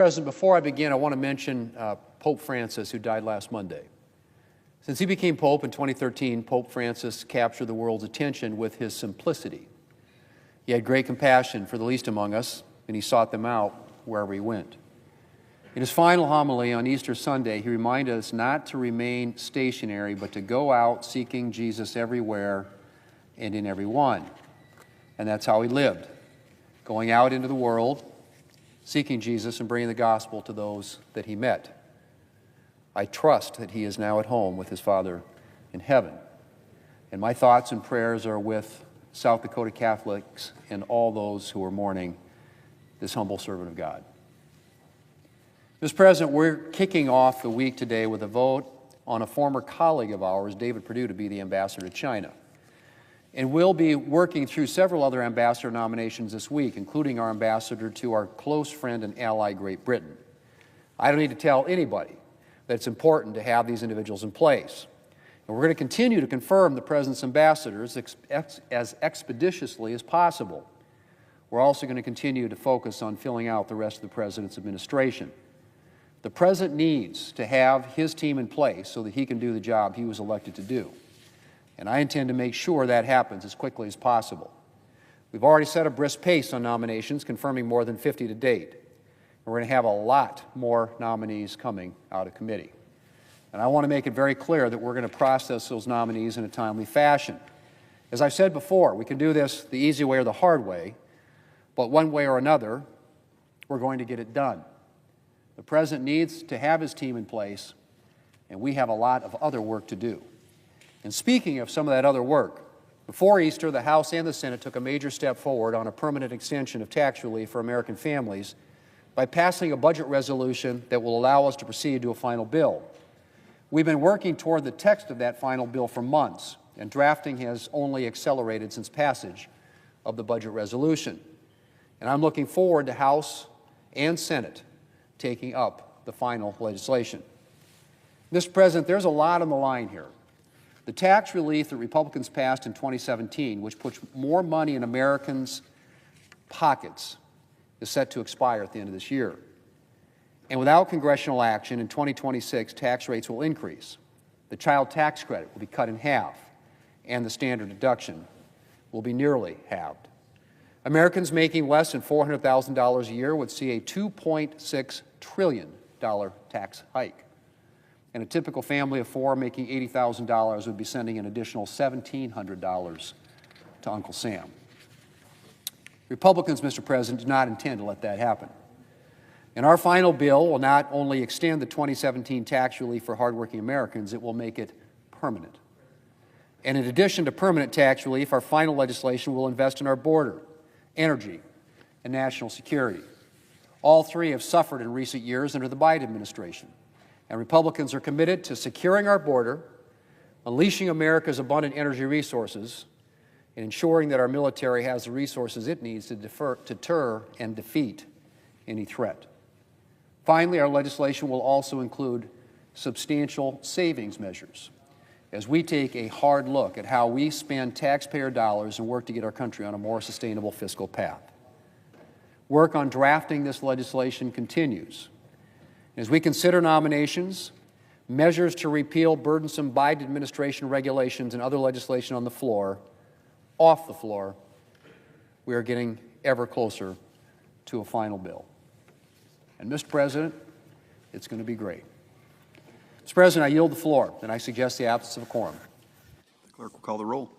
President, before I begin, I want to mention Pope Francis, who died last Monday. Since he became Pope in 2013, Pope Francis captured the world's attention with his simplicity. He had great compassion for the least among us, and he sought them out wherever he went. In his final homily on Easter Sunday, he reminded us not to remain stationary, but to go out seeking Jesus everywhere and in everyone. And that's how he lived, going out into the world, seeking Jesus and bringing the gospel to those that he met. I trust that he is now at home with his Father in heaven. And my thoughts and prayers are with South Dakota Catholics and all those who are mourning this humble servant of God. Mr. President, we're kicking off the week today with a vote on a former colleague of ours, David Perdue, to be the ambassador to China. And we'll be working through several other ambassador nominations this week, including our ambassador to our close friend and ally, Great Britain. I don't need to tell anybody that it's important to have these individuals in place. And we're going to continue to confirm the President's ambassadors as expeditiously as possible. We're also going to continue to focus on filling out the rest of the President's administration. The President needs to have his team in place so that he can do the job he was elected to do. And I intend to make sure that happens as quickly as possible. We've already set a brisk pace on nominations, confirming more than 50 to date. And we're going to have a lot more nominees coming out of committee. And I want to make it very clear that we're going to process those nominees in a timely fashion. As I've said before, we can do this the easy way or the hard way, but one way or another, we're going to get it done. The President needs to have his team in place, and we have a lot of other work to do. And speaking of some of that other work, before Easter, the House and the Senate took a major step forward on a permanent extension of tax relief for American families by passing a budget resolution that will allow us to proceed to a final bill. We've been working toward the text of that final bill for months, and drafting has only accelerated since passage of the budget resolution. And I'm looking forward to House and Senate taking up the final legislation. Mr. President, there's a lot on the line here. The tax relief that Republicans passed in 2017, which puts more money in Americans' pockets, is set to expire at the end of this year. And without congressional action, in 2026, tax rates will increase. The child tax credit will be cut in half, and the standard deduction will be nearly halved. Americans making less than $400,000 a year would see a $2.6 trillion tax hike. And a typical family of four making $80,000 would be sending an additional $1,700 to Uncle Sam. Republicans, Mr. President, do not intend to let that happen. And our final bill will not only extend the 2017 tax relief for hardworking Americans, it will make it permanent. And in addition to permanent tax relief, our final legislation will invest in our border, energy, and national security. All three have suffered in recent years under the Biden administration. And Republicans are committed to securing our border, unleashing America's abundant energy resources, and ensuring that our military has the resources it needs to deter and defeat any threat. Finally, our legislation will also include substantial savings measures as we take a hard look at how we spend taxpayer dollars and work to get our country on a more sustainable fiscal path. Work on drafting this legislation continues. As we consider nominations, measures to repeal burdensome Biden administration regulations and other legislation on the floor, off the floor, we are getting ever closer to a final bill. And Mr. President, it's going to be great. Mr. President, I yield the floor, and I suggest the absence of a quorum. The clerk will call the roll.